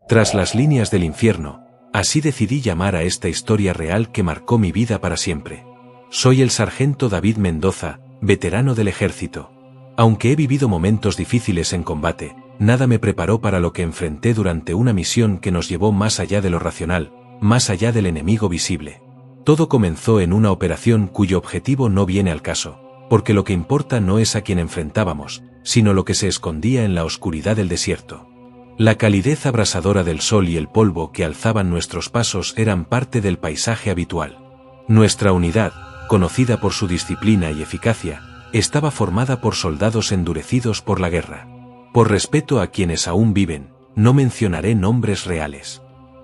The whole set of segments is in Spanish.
Tras las líneas del infierno, así decidí llamar a esta historia real que marcó mi vida para siempre. Soy el sargento David Mendoza, veterano del ejército. Aunque he vivido momentos difíciles en combate, nada me preparó para lo que enfrenté durante una misión que nos llevó más allá de lo racional, más allá del enemigo visible. Todo comenzó en una operación cuyo objetivo no viene al caso, porque lo que importa no es a quien enfrentábamos, sino lo que se escondía en la oscuridad del desierto. La calidez abrasadora del sol y el polvo que alzaban nuestros pasos eran parte del paisaje habitual. Nuestra unidad, conocida por su disciplina y eficacia, estaba formada por soldados endurecidos por la guerra. Por respeto a quienes aún viven, no mencionaré nombres reales.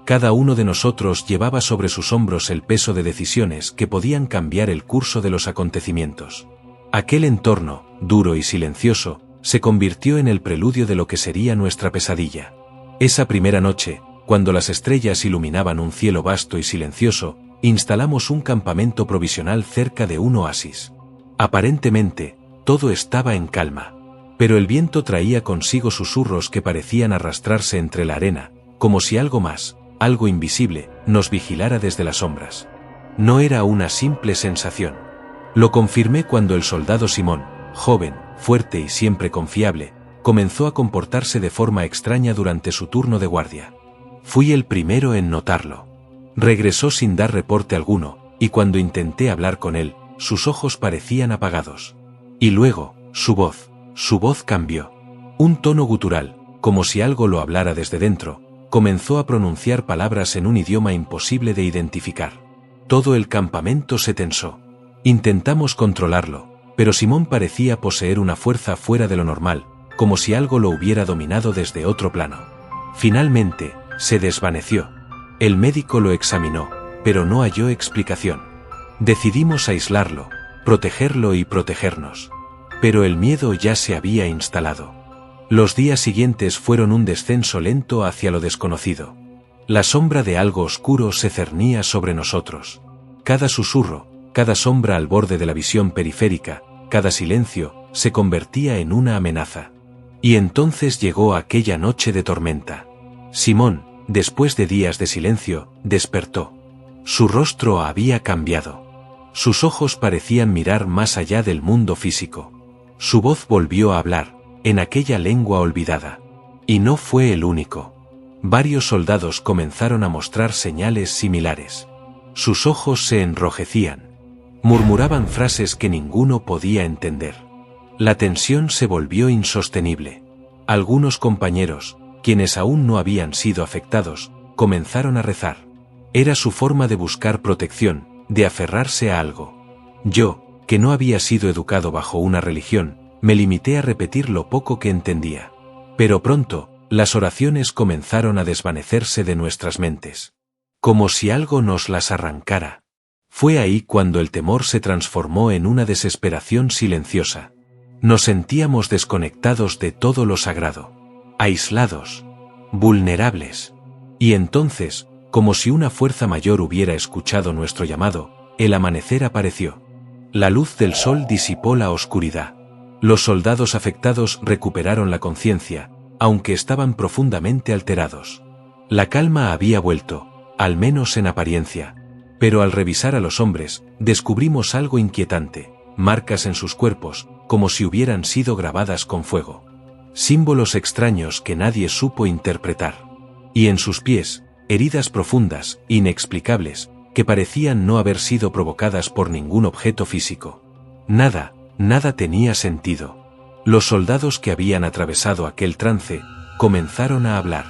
Cada uno de nosotros llevaba sobre sus hombros el peso de decisiones que podían cambiar el curso de los acontecimientos. Aquel entorno, duro y silencioso, se convirtió en el preludio de lo que sería nuestra pesadilla. Esa primera noche, cuando las estrellas iluminaban un cielo vasto y silencioso, instalamos un campamento provisional cerca de un oasis. Aparentemente, todo estaba en calma, pero el viento traía consigo susurros que parecían arrastrarse entre la arena, como si algo más, algo invisible, nos vigilara desde las sombras. No era una simple sensación. Lo confirmé cuando el soldado Simón, joven, fuerte y siempre confiable, comenzó a comportarse de forma extraña durante su turno de guardia. Fui el primero en notarlo. Regresó sin dar reporte alguno, y cuando intenté hablar con él, sus ojos parecían apagados. Y luego, su voz cambió. Un tono gutural, como si algo lo hablara desde dentro, comenzó a pronunciar palabras en un idioma imposible de identificar. Todo el campamento se tensó. Intentamos controlarlo, pero Simón parecía poseer una fuerza fuera de lo normal, como si algo lo hubiera dominado desde otro plano. Finalmente, se desvaneció. El médico lo examinó, pero no halló explicación. Decidimos aislarlo, protegerlo y protegernos. Pero el miedo ya se había instalado. Los días siguientes fueron un descenso lento hacia lo desconocido. La sombra de algo oscuro se cernía sobre nosotros. Cada susurro, cada sombra al borde de la visión periférica, cada silencio, se convertía en una amenaza. Y entonces llegó aquella noche de tormenta. Simón, después de días de silencio, despertó. Su rostro había cambiado. Sus ojos parecían mirar más allá del mundo físico. Su voz volvió a hablar, en aquella lengua olvidada. Y no fue el único. Varios soldados comenzaron a mostrar señales similares. Sus ojos se enrojecían. Murmuraban frases que ninguno podía entender. La tensión se volvió insostenible. Algunos compañeros, quienes aún no habían sido afectados, comenzaron a rezar. Era su forma de buscar protección, de aferrarse a algo. Yo, que no había sido educado bajo una religión, me limité a repetir lo poco que entendía. Pero pronto, las oraciones comenzaron a desvanecerse de nuestras mentes. Como si algo nos las arrancara. Fue ahí cuando el temor se transformó en una desesperación silenciosa. Nos sentíamos desconectados de todo lo sagrado, aislados, vulnerables. Y entonces, como si una fuerza mayor hubiera escuchado nuestro llamado, el amanecer apareció. La luz del sol disipó la oscuridad. Los soldados afectados recuperaron la conciencia, aunque estaban profundamente alterados. La calma había vuelto, al menos en apariencia. Pero al revisar a los hombres, descubrimos algo inquietante, marcas en sus cuerpos, como si hubieran sido grabadas con fuego. Símbolos extraños que nadie supo interpretar. Y en sus pies, heridas profundas, inexplicables, que parecían no haber sido provocadas por ningún objeto físico. Nada tenía sentido. Los soldados que habían atravesado aquel trance, comenzaron a hablar.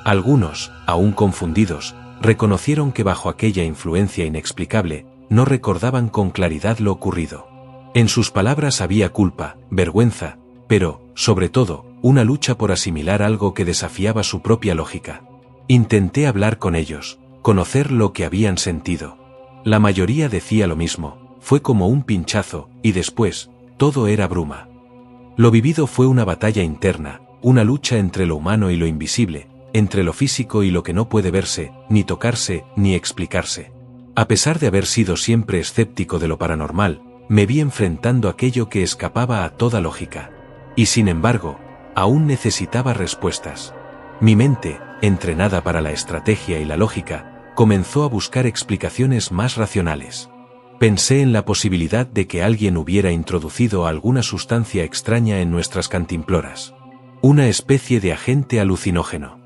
Algunos, aún confundidos, reconocieron que bajo aquella influencia inexplicable, no recordaban con claridad lo ocurrido. En sus palabras había culpa, vergüenza, pero, sobre todo, una lucha por asimilar algo que desafiaba su propia lógica. Intenté hablar con ellos, conocer lo que habían sentido. La mayoría decía lo mismo, fue como un pinchazo, y después, todo era bruma. Lo vivido fue una batalla interna, una lucha entre lo humano y lo invisible, entre lo físico y lo que no puede verse, ni tocarse, ni explicarse. A pesar de haber sido siempre escéptico de lo paranormal, me vi enfrentando aquello que escapaba a toda lógica. Y sin embargo, aún necesitaba respuestas. Mi mente, entrenada para la estrategia y la lógica, comenzó a buscar explicaciones más racionales. Pensé en la posibilidad de que alguien hubiera introducido alguna sustancia extraña en nuestras cantimploras. Una especie de agente alucinógeno.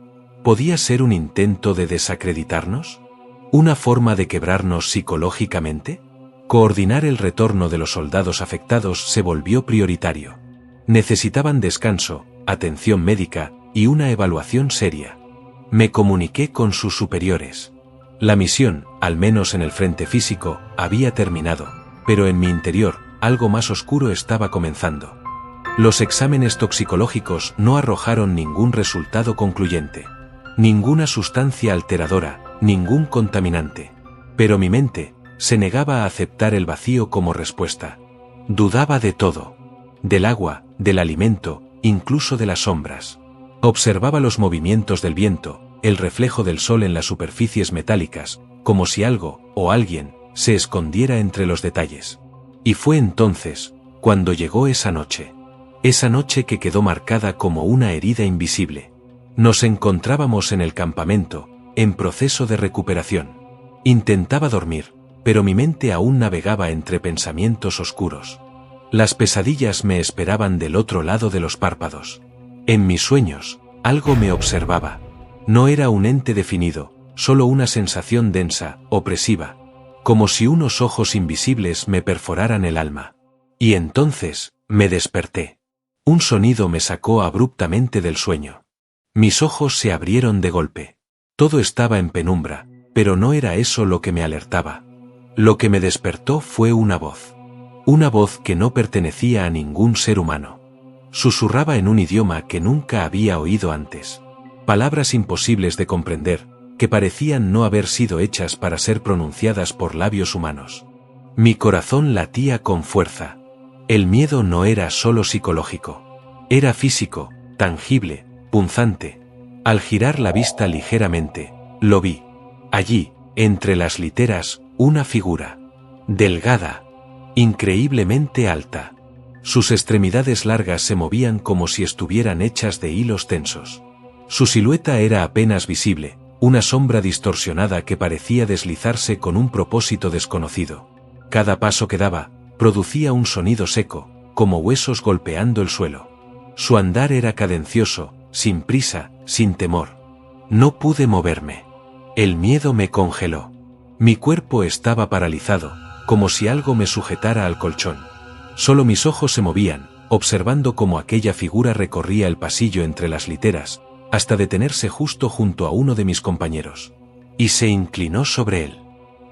¿Podía ser un intento de desacreditarnos? ¿Una forma de quebrarnos psicológicamente? Coordinar el retorno de los soldados afectados se volvió prioritario. Necesitaban descanso, atención médica y una evaluación seria. Me comuniqué con sus superiores. La misión, al menos en el frente físico, había terminado, pero en mi interior, algo más oscuro estaba comenzando. Los exámenes toxicológicos no arrojaron ningún resultado concluyente. Ninguna sustancia alteradora, ningún contaminante. Pero mi mente se negaba a aceptar el vacío como respuesta. Dudaba de todo. Del agua, del alimento, incluso de las sombras. Observaba los movimientos del viento, el reflejo del sol en las superficies metálicas, como si algo, o alguien, se escondiera entre los detalles. Y fue entonces, cuando llegó esa noche que quedó marcada como una herida invisible. Nos encontrábamos en el campamento, en proceso de recuperación. Intentaba dormir, pero mi mente aún navegaba entre pensamientos oscuros. Las pesadillas me esperaban del otro lado de los párpados. En mis sueños, algo me observaba. No era un ente definido, solo una sensación densa, opresiva, como si unos ojos invisibles me perforaran el alma. Y entonces, me desperté. Un sonido me sacó abruptamente del sueño. Mis ojos se abrieron de golpe. Todo estaba en penumbra, pero no era eso lo que me alertaba. Lo que me despertó fue una voz. Una voz que no pertenecía a ningún ser humano. Susurraba en un idioma que nunca había oído antes. Palabras imposibles de comprender, que parecían no haber sido hechas para ser pronunciadas por labios humanos. Mi corazón latía con fuerza. El miedo no era solo psicológico. Era físico, tangible, punzante. Al girar la vista ligeramente, lo vi. Allí, entre las literas, una figura. Delgada. Increíblemente alta. Sus extremidades largas se movían como si estuvieran hechas de hilos tensos. Su silueta era apenas visible, una sombra distorsionada que parecía deslizarse con un propósito desconocido. Cada paso que daba, producía un sonido seco, como huesos golpeando el suelo. Su andar era cadencioso, sin prisa, sin temor. No pude moverme. El miedo me congeló. Mi cuerpo estaba paralizado, como si algo me sujetara al colchón. Solo mis ojos se movían, observando cómo aquella figura recorría el pasillo entre las literas, hasta detenerse justo junto a uno de mis compañeros. Y se inclinó sobre él.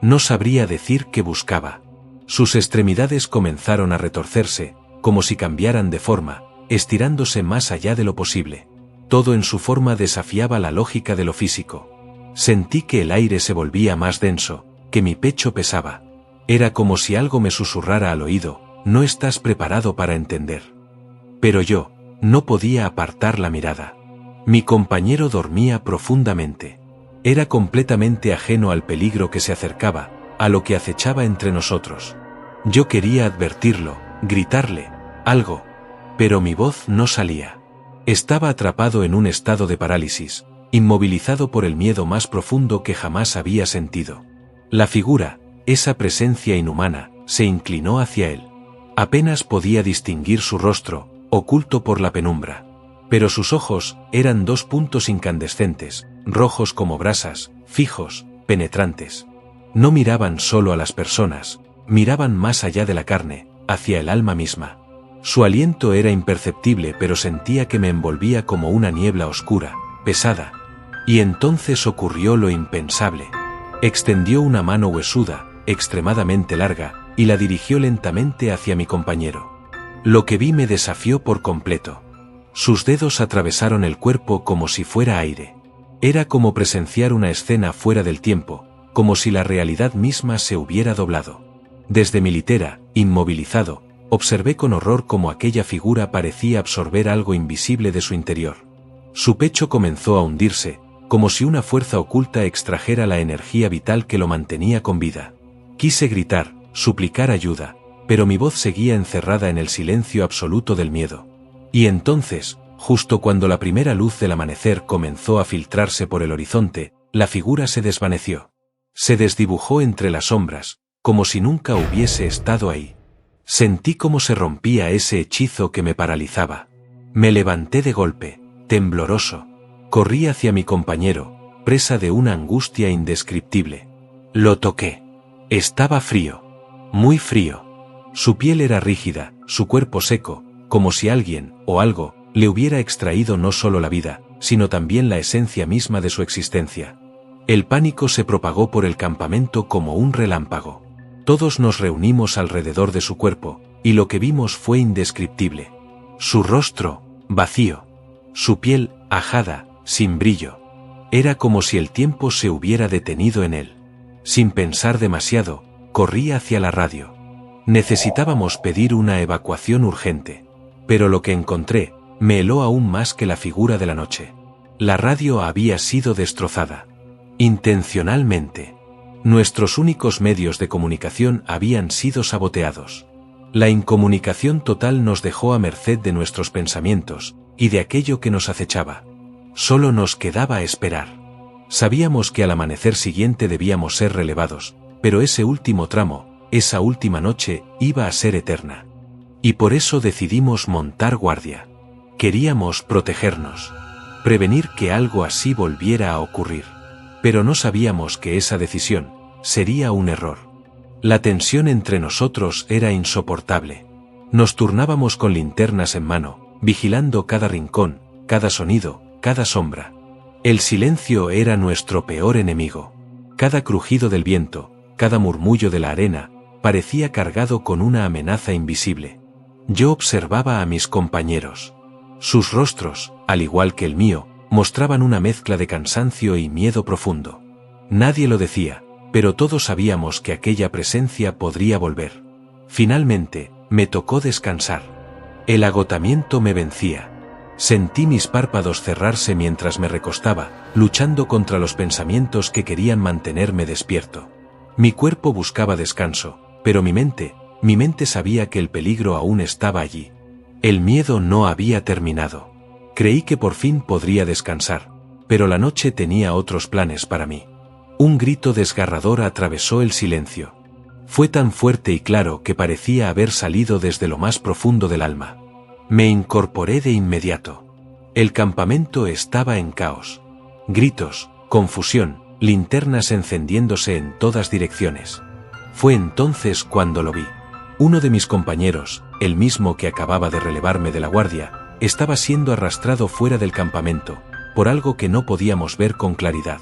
No sabría decir qué buscaba. Sus extremidades comenzaron a retorcerse, como si cambiaran de forma, estirándose más allá de lo posible. Todo en su forma desafiaba la lógica de lo físico. Sentí que el aire se volvía más denso, que mi pecho pesaba. Era como si algo me susurrara al oído: no estás preparado para entender. Pero yo no podía apartar la mirada. Mi compañero dormía profundamente. Era completamente ajeno al peligro que se acercaba, a lo que acechaba entre nosotros. Yo quería advertirlo, gritarle, algo, pero mi voz no salía. Estaba atrapado en un estado de parálisis, inmovilizado por el miedo más profundo que jamás había sentido. La figura, esa presencia inhumana, se inclinó hacia él. Apenas podía distinguir su rostro, oculto por la penumbra. Pero sus ojos eran dos puntos incandescentes, rojos como brasas, fijos, penetrantes. No miraban solo a las personas, miraban más allá de la carne, hacia el alma misma. Su aliento era imperceptible, pero sentía que me envolvía como una niebla oscura, pesada. Y entonces ocurrió lo impensable. Extendió una mano huesuda, extremadamente larga, y la dirigió lentamente hacia mi compañero. Lo que vi me desafió por completo. Sus dedos atravesaron el cuerpo como si fuera aire. Era como presenciar una escena fuera del tiempo, como si la realidad misma se hubiera doblado. Desde mi litera, inmovilizado, observé con horror cómo aquella figura parecía absorber algo invisible de su interior. Su pecho comenzó a hundirse, como si una fuerza oculta extrajera la energía vital que lo mantenía con vida. Quise gritar, suplicar ayuda, pero mi voz seguía encerrada en el silencio absoluto del miedo. Y entonces, Justo cuando la primera luz del amanecer comenzó a filtrarse por el horizonte, la figura se desvaneció. Se desdibujó entre las sombras, como si nunca hubiese estado ahí. Sentí cómo se rompía ese hechizo que me paralizaba. Me levanté de golpe, tembloroso. Corrí hacia mi compañero, presa de una angustia indescriptible. Lo toqué. Estaba frío. Muy frío. Su piel era rígida, su cuerpo seco, como si alguien, o algo, le hubiera extraído no solo la vida, sino también la esencia misma de su existencia. El pánico se propagó por el campamento como un relámpago. Todos nos reunimos alrededor de su cuerpo, y lo que vimos fue indescriptible. Su rostro, vacío. Su piel, ajada, sin brillo. Era como si el tiempo se hubiera detenido en él. Sin pensar demasiado, corrí hacia la radio. Necesitábamos pedir una evacuación urgente. Pero lo que encontré, me heló aún más que la figura de la noche. La radio había sido destrozada. Intencionalmente. Nuestros únicos medios de comunicación habían sido saboteados. La incomunicación total nos dejó a merced de nuestros pensamientos, y de aquello que nos acechaba. Solo nos quedaba esperar. Sabíamos que al amanecer siguiente debíamos ser relevados, pero ese último tramo, esa última noche, iba a ser eterna. Y por eso decidimos montar guardia. Queríamos protegernos. Prevenir que algo así volviera a ocurrir. Pero no sabíamos que esa decisión sería un error. La tensión entre nosotros era insoportable. Nos turnábamos con linternas en mano, vigilando cada rincón, cada sonido, cada sombra. El silencio era nuestro peor enemigo. Cada crujido del viento, cada murmullo de la arena, parecía cargado con una amenaza invisible. Yo observaba a mis compañeros. Sus rostros, al igual que el mío, mostraban una mezcla de cansancio y miedo profundo. Nadie lo decía, pero todos sabíamos que aquella presencia podría volver. Finalmente, me tocó descansar. El agotamiento me vencía. Sentí mis párpados cerrarse mientras me recostaba, luchando contra los pensamientos que querían mantenerme despierto. Mi cuerpo buscaba descanso, pero mi mente sabía que el peligro aún estaba allí. El miedo no había terminado. Creí que por fin podría descansar, pero la noche tenía otros planes para mí. Un grito desgarrador atravesó el silencio. Fue tan fuerte y claro que parecía haber salido desde lo más profundo del alma. Me incorporé de inmediato. El campamento estaba en caos. Gritos, confusión, linternas encendiéndose en todas direcciones. Fue entonces cuando lo vi. Uno de mis compañeros, el mismo que acababa de relevarme de la guardia, estaba siendo arrastrado fuera del campamento, por algo que no podíamos ver con claridad.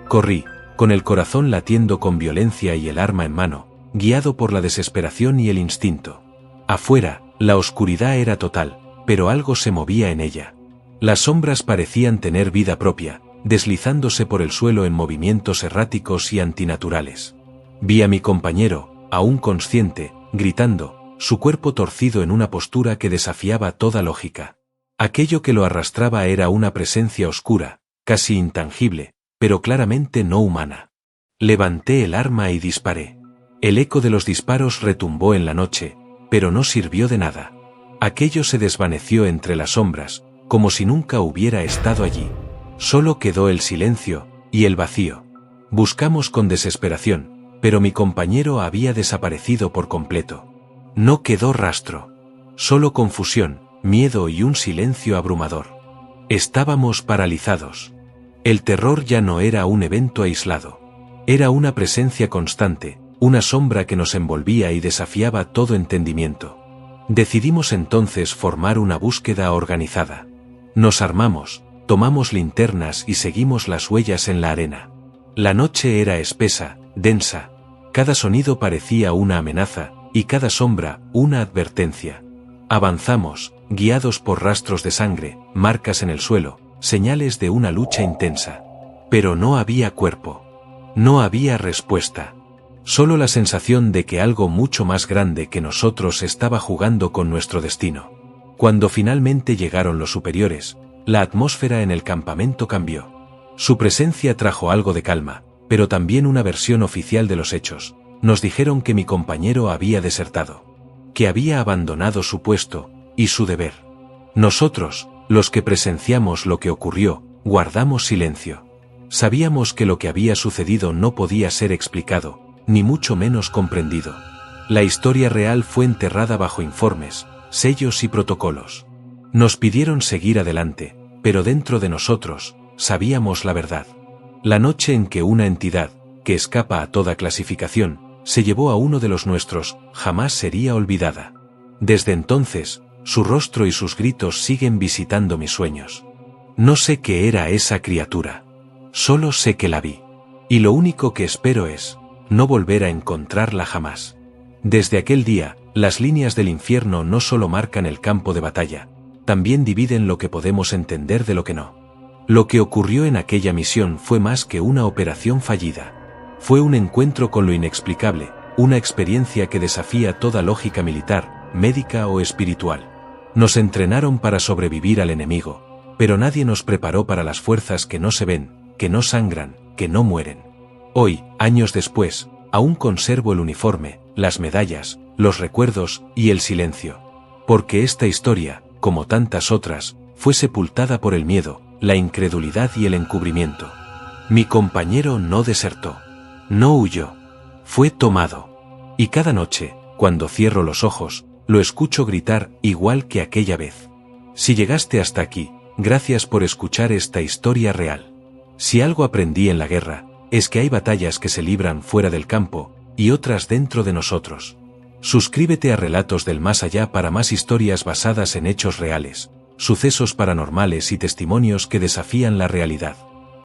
Corrí, con el corazón latiendo con violencia y el arma en mano, guiado por la desesperación y el instinto. Afuera, la oscuridad era total, pero algo se movía en ella. Las sombras parecían tener vida propia, deslizándose por el suelo en movimientos erráticos y antinaturales. Vi a mi compañero, aún consciente, gritando, su cuerpo torcido en una postura que desafiaba toda lógica. Aquello que lo arrastraba era una presencia oscura, casi intangible, pero claramente no humana. Levanté el arma y disparé. El eco de los disparos retumbó en la noche, pero no sirvió de nada. Aquello se desvaneció entre las sombras, como si nunca hubiera estado allí. Solo quedó el silencio y el vacío. Buscamos con desesperación, pero mi compañero había desaparecido por completo. No quedó rastro. Solo confusión, miedo y un silencio abrumador. Estábamos paralizados. El terror ya no era un evento aislado. Era una presencia constante, una sombra que nos envolvía y desafiaba todo entendimiento. Decidimos entonces formar una búsqueda organizada. Nos armamos, tomamos linternas y seguimos las huellas en la arena. La noche era espesa, densa. Cada sonido parecía una amenaza, y cada sombra, una advertencia. Avanzamos, guiados por rastros de sangre, marcas en el suelo, señales de una lucha intensa. Pero no había cuerpo. No había respuesta. Solo la sensación de que algo mucho más grande que nosotros estaba jugando con nuestro destino. Cuando finalmente llegaron los superiores, la atmósfera en el campamento cambió. Su presencia trajo algo de calma, pero también una versión oficial de los hechos. Nos dijeron que mi compañero había desertado, que había abandonado su puesto y su deber. Nosotros, Los que presenciamos lo que ocurrió, guardamos silencio. Sabíamos que lo que había sucedido no podía ser explicado, ni mucho menos comprendido. La historia real fue enterrada bajo informes, sellos y protocolos. Nos pidieron seguir adelante, pero dentro de nosotros, sabíamos la verdad. La noche en que una entidad, que escapa a toda clasificación, se llevó a uno de los nuestros, jamás sería olvidada. Desde entonces, su rostro y sus gritos siguen visitando mis sueños. No sé qué era esa criatura. Solo sé que la vi. Y lo único que espero es no volver a encontrarla jamás. Desde aquel día, las líneas del infierno no solo marcan el campo de batalla, también dividen lo que podemos entender de lo que no. Lo que ocurrió en aquella misión fue más que una operación fallida. Fue un encuentro con lo inexplicable, una experiencia que desafía toda lógica militar, médica o espiritual. Nos entrenaron para sobrevivir al enemigo, pero nadie nos preparó para las fuerzas que no se ven, que no sangran, que no mueren. Hoy, años después, aún conservo el uniforme, las medallas, los recuerdos y el silencio. Porque esta historia, como tantas otras, fue sepultada por el miedo, la incredulidad y el encubrimiento. Mi compañero no desertó. No huyó. Fue tomado. Y cada noche, cuando cierro los ojos, lo escucho gritar igual que aquella vez. Si llegaste hasta aquí, gracias por escuchar esta historia real. Si algo aprendí en la guerra, es que hay batallas que se libran fuera del campo, y otras dentro de nosotros. Suscríbete a Relatos del Más Allá para más historias basadas en hechos reales, sucesos paranormales y testimonios que desafían la realidad.